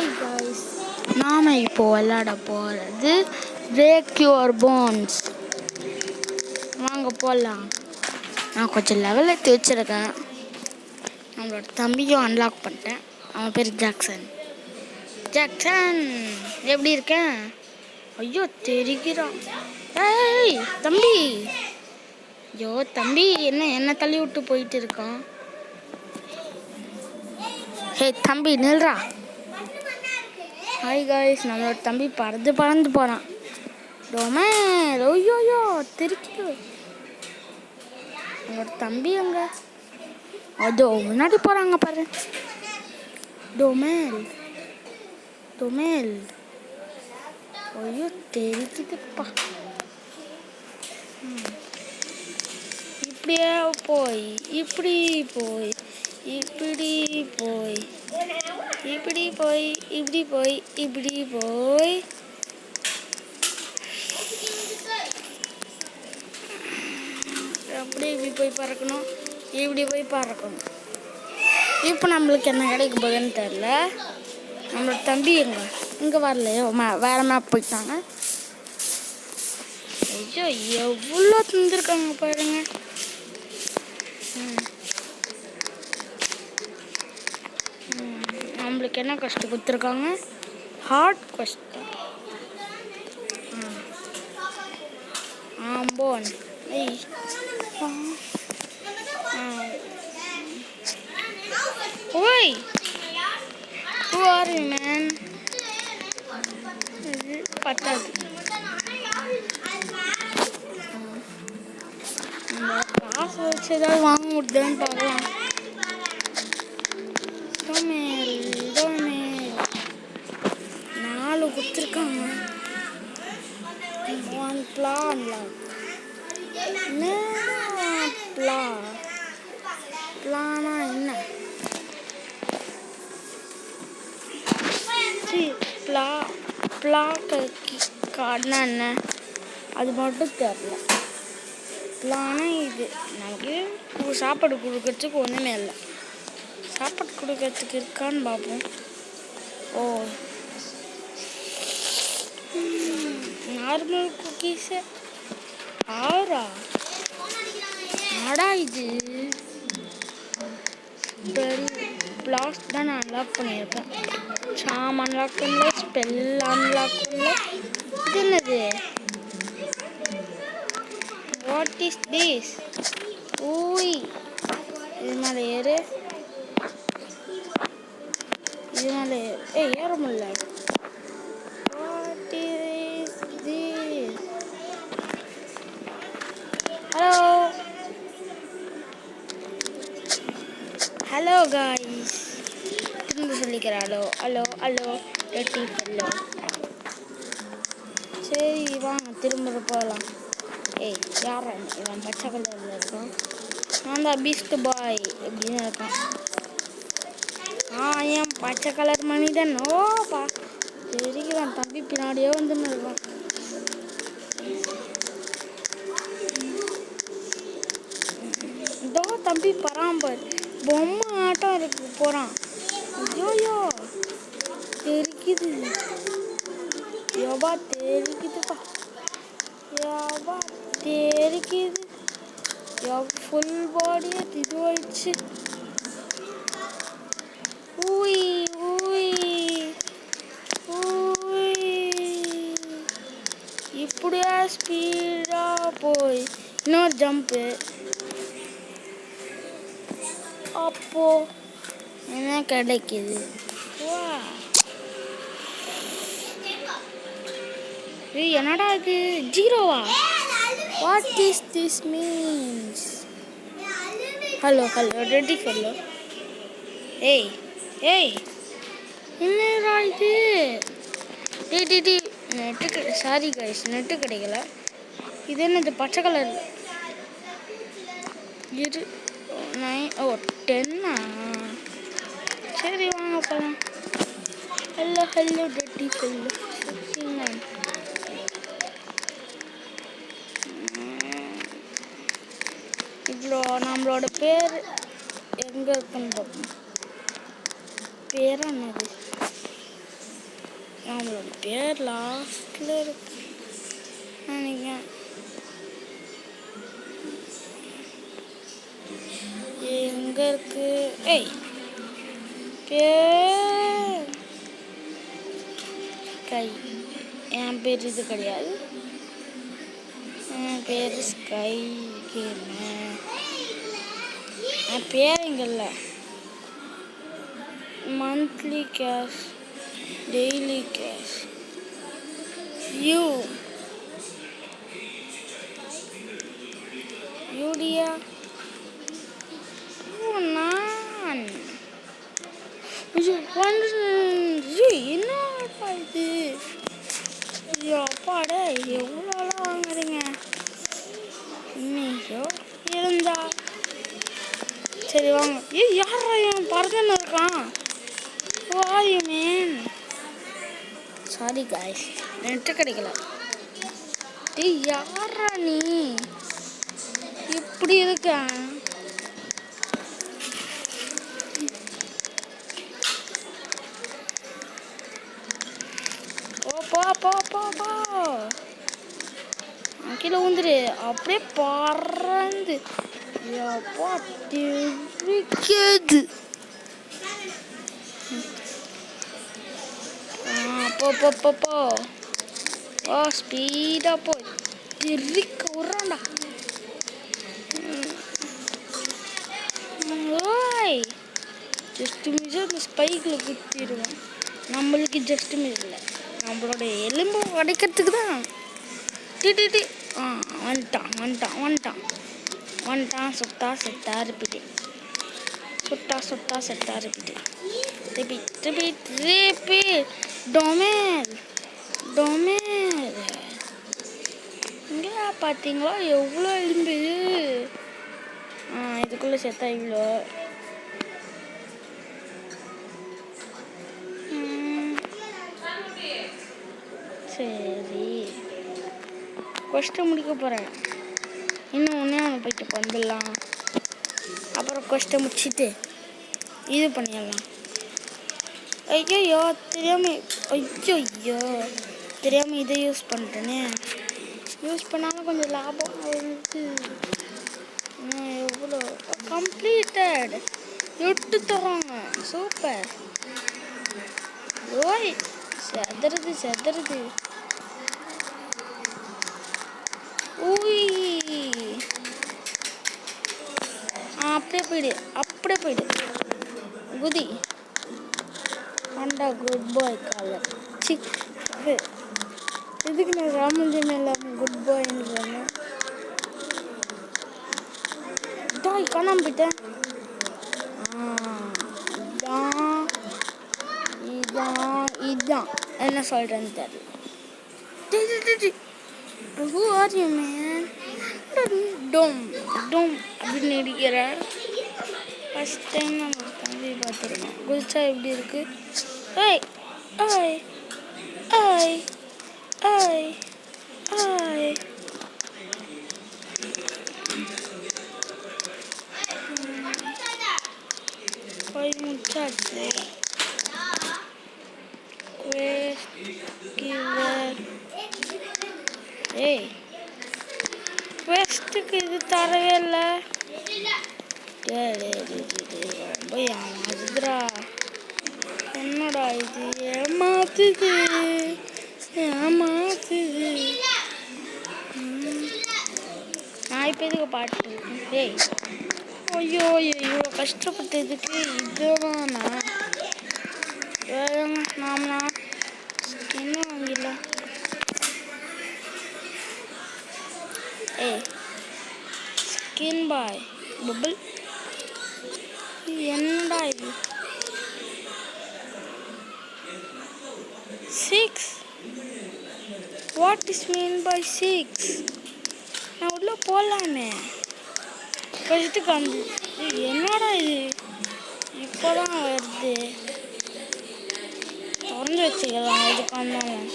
Hi guys, நாம் இப்போ விளையாட போகிறது பிரேக் யுவர் போன்ஸ். வாங்க போகலாம். நான் கொஞ்சம் லெவல் எடுத்து வச்சுருக்கேன். நம்மளோட தம்பியும் அன்லாக் பண்ணிட்டேன். அவன் பேர் ஜாக்சன். ஜாக்சன் எப்படி இருக்கேன்? ஐயோ தெரிகிறான். ஏய் தம்பி, ஐயோ தம்பி என்ன தள்ளி விட்டு போயிட்டு இருக்கான். ஹே தம்பி நில்றா. ஹாய் காய்ஸ், நம்மளோட தம்பி பறந்து போகிறான். டொமேல் ஐயோயோ திருக்கிட்டு. நம்மளோட தம்பி அங்கே அதோ முன்னாடி போகிறாங்க பாரு. டொமேல் ஐயோ தெரிக்குதுப்பா. இப்படியே போய் இப்படி போய் அப்படியே இப்படி போய் பறக்கணும், இப்படி போய் பறக்கணும். இப்போ நம்மளுக்கு என்ன கிடைக்க போகுதுன்னு தெரில. நம்மளோட தம்பி இங்கே வரலையோ, வேறு மேப் போயிட்டாங்க. ஐயோ எவ்வளோ தந்துருக்காங்க பாருங்க. நம்மளுக்கு என்ன கஷ்டம் கொடுத்துருக்காங்க? Heart question. ஆம்போன் ஓய் who are you man? பத்தாது. காசு வச்சு ஏதாவது வாங்க முடியுதுன்னு பார்க்கலாம். நாலு கொடுத்துருக்காங்க. ஒன் பிளானா என்ன? கார்டுனா என்ன அது மட்டும் தெரியல. பிளானா இது நமக்கு சாப்பாடு கொடுக்கறதுக்கு ஒன்றுமே இல்லை. சாப்பாடு கொடுக்கறதுக்கு இருக்கான்னு பார்ப்போம். ஓ நார்மல் குக்கீஸு ஆறா ஆடா. இது பிளாஸ்ட் தான் நான் அன்லாக் பண்ணியிருக்கேன். சாம் அன்லாக் பண்ணல, ஸ்பெல் அன்லாக் பண்ணல. இது என்னது? What is this? ஊய் இது மேலே ஏறு, ஏற முடியல. What is this? Hello guys, திரும்ப சொல்லிக்கிறேன். Hello Teddy hello. சரி வாங்க திரும்ப போகலாம். ஏய் யாரா இவன்? பச்சை கலரில் இருக்கான். நான் தான் பீஸ்ட் பாய் எப்படின்னு இருக்கான். ஏன் பச்சை கலர் மனிதன்? ஓப்பா தெரிகிறான். தம்பி பின்னாடியே வந்துன்னு இருக்கான். இதோ தம்பி பராம்பர் பொம்மை ஆட்டம் இருக்கு போகிறான். ஐயோயோ தெரிக்குது. தெரிக்குதுப்பா. தெரிக்குது. ஃபுல் பாடியே இதுவாயிடுச்சு. இப்படியா ஸ்பீடாக போய் இன்னொரு ஜம்ப்பு. அப்போ என்ன கிடைக்குது? என்னடா இது? ஜீரோவா? What is this means? Hello ready hello. ஏய் என்னடா இது? நெட்டு சாரி கைஸ், நெட்டு கிடைக்கல. இது என்னது பச்சை கலர்? இது 10. சரி வாங்க போகலாம். Hello Teddy hello. இவ்வளோ நம்மளோட பேர் எங்கே இருக்குன்னு பார்ப்போம். பேர் என்னது? நம்மளோட பேர் லாஸ்ட்ல இருக்கு நினைக்கிறேன். எங்க இருக்கு? ஏய் பேர் ஸ்கை. என் பேர் இது கிடையாது. என் பேர் ஸ்கை. என் பேர் இங்க இல்லை. Monthly cash, daily cash. யூடியா நான் என்னப்பா இது? அப்பாட எவ்வளோலாம் வாங்குறீங்க? இன்னைக்கோ இருந்தா சரி வாங்க. யாரா என் பறந்துன்னு இருக்கான்? மேன் சாரி காய்ஸ், நெட்டு கிடைக்கல. யாரா நீ இப்படி இருக்க? கீழே ஊந்துரு. அப்படியே பறந்து தெரிக்கிறது. போ ஸ்பீடா போ. தெரிக்க விட்றான்டா. ஓய் ஜஸ்ட் மிஸ் அந்த ஸ்பைக்கில் குத்திடுவோம். நம்மளுக்கு ஜஸ்ட் மிஸ் இல்லை, நம்மளோட எலும்பு உடைக்கிறதுக்கு தான். டி வந்துட்டான். சுட்டா செத்தா ரிப்பீட்டு. ரிப்பீட். டொமேல் இங்கே பார்த்தீங்களா எவ்வளோ எலும்பு? இதுக்குள்ளே செத்தா இவ்வளோ. சரி கொஸ்டின் முடிக்க போகிறேன். இன்னும் ஒன்றே ஒன்று போயிட்டு வந்துடலாம். அப்புறம் கொஸ்டின் முடிச்சுட்டு இது பண்ணிடலாம். ஐயோ தெரியாமல் இதை யூஸ் பண்ணிட்டேனே. யூஸ் பண்ணாலும் கொஞ்சம் லாபம் வருது. எவ்வளோ கம்ப்ளீட்டட் 8 தராங்க. சூப்பர். ஓய் செதறுது. அப்படியே போயிடு குதி. அண்டா குட் பாய் காலர். இதுக்கு நான் ராமஞ்சன் இல்லாமல் குட் பாய்ன்னு சொன்னேன். தாய் காணாம போயிட்டேன். இதான் என்ன சொல்கிறேன்னு தெரியல. Who are you, man? டோம் அப்படின்னு நடிக்கிறேன். ஃபஸ்ட் டைம் நம்ம தம்பி பார்த்துருக்கோம். குதிச்சா எப்படி இருக்கு? போய் முடிச்சாச்சு. குவெஸ்ட்டுக்கு இது தரவே இல்லை. ரொம்ப ஏமாத்துதுடா. என்னடா இது? ஏமாத்துது. நான் இப்போ எதுக்கு பாட்டு? ஐயோ இவ்வளோ கஷ்டப்பட்டதுக்கு இதுதானா? நாம என்ன வாங்கிடலாம். Skin boy bubble. என்னடா இது? 6. What is mean by 6? நான் உள்ள போகலாமே. ஃபஸ்ட்டுக்கு வந்து என்னடா இது இப்போதான் வருது. திறந்து வச்சுக்கலாம். இதுக்கு வந்தாலும்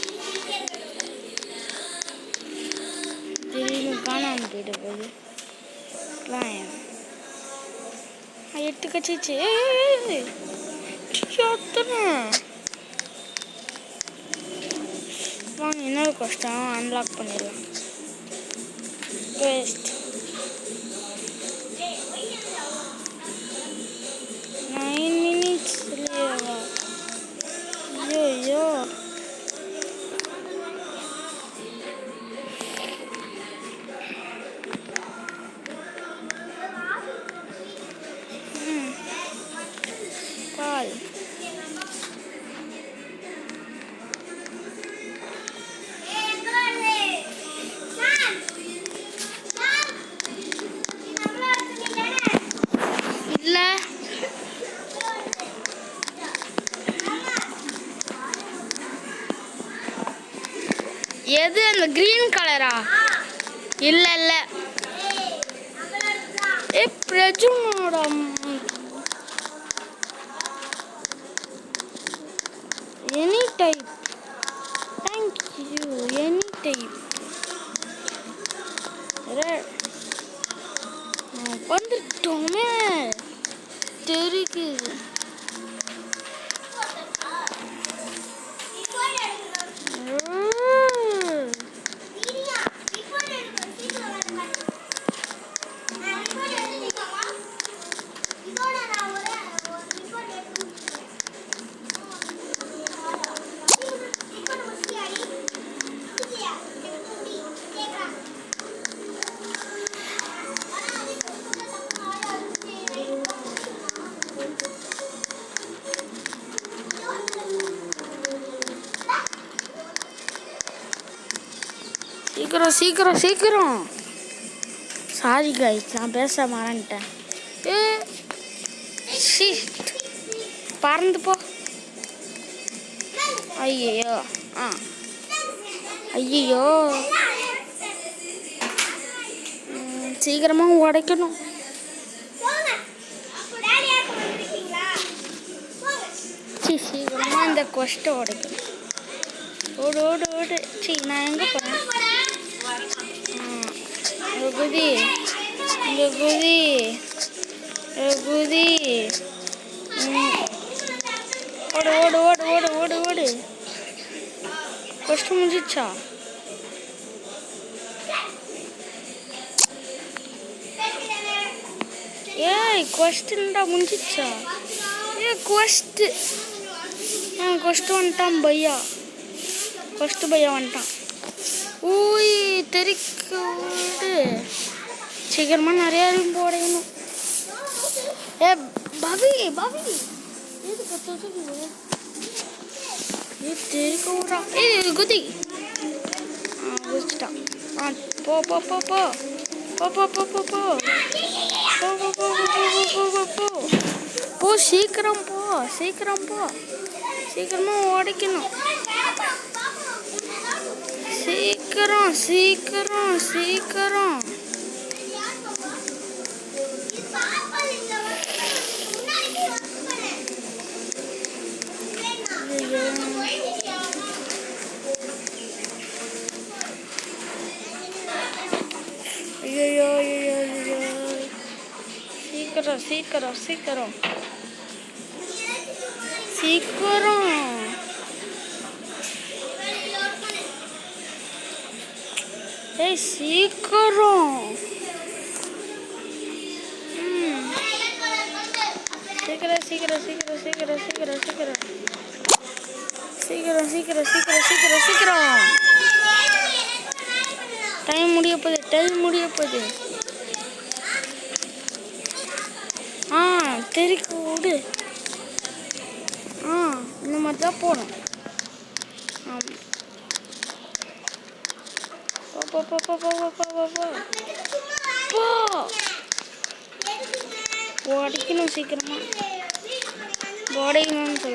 திடீர்னு காணாமல் போயிட்டு போகுது. 8 கச்சிச்சு. இன்னொரு கஷ்டம் அன்லாக் பண்ணிடலாம். வேஸ்ட் 9 minutes இல்லையா? ஐயோ பால் இல்லை. எது அந்த கிரீன் கலரா? இல்லை இல்லை. பிரஜுனோட any type. Thank you. Any type வந்துட்டோமே. தெரியுது. சீக்கிரம் சீக்கிரம் சீக்கிரம். சாரி கைஸ், நான் பேச மறந்துட்டேன். பறந்து போ. ஐயோ ஐயோ சீக்கிரமாக உடைக்கணும். சீக்கிரமாக இந்த கொஸ்ட்டை உடைக்கணும். ஓடு ஓடு ஓடு. நான் எங்கே போகிறேன்? குதி இங்கே குதி குதி. ஓடு ஓடு ஓடு ஓடு ஓடு ஓடு. கொஸ்ட்டு முடிஞ்சிச்சா? ஏய் கொஸ்ட்டுண்டா முடிஞ்சிச்சா? கொஸ்ட்டு கொஸ்ட்டு வந்துட்டான் பையா. கொஸ்ட்டு பையா வந்துட்டான். ஊய் தெரிக்க விடு. சீக்கிரமாக நிறையா போடணும். பவி பவி தெரிக்க விட்றா. குதி குதிச்சிட்டான். போ போ போ போ போ போ போ போ போ போ போ. சீக்கிரம் போ சீக்கிரம் போ. சீக்கிரமாக உடைக்கணும். சீக்கிரம் சீக்கிரம் சீக்கிரம். ஐயோ ஐயோ ஐயோ. சீக்கிரம் சீக்கிரம் சீக்கிரம் சீக்கிரம். ஏய் சீக்கிரம். சீக்கிரம் சீக்கிரம் சீக்கிரம் சீக்கிரம் சீக்கிரம் சீக்கிரம் சீக்கிரம் சீக்கிரம் சீக்கிரம் சீக்கிரம் சீக்கிரம். டைம் முடிய போகுது. டைம் முடிய போகுது. தெரிக்க விடு. இந்த மாதிரி தான் போகணும். போ போ போ போ போ போ போ போ. உடைக்கணும் சீக்கிரமா. உடைக்கணும்னு சொல்லு.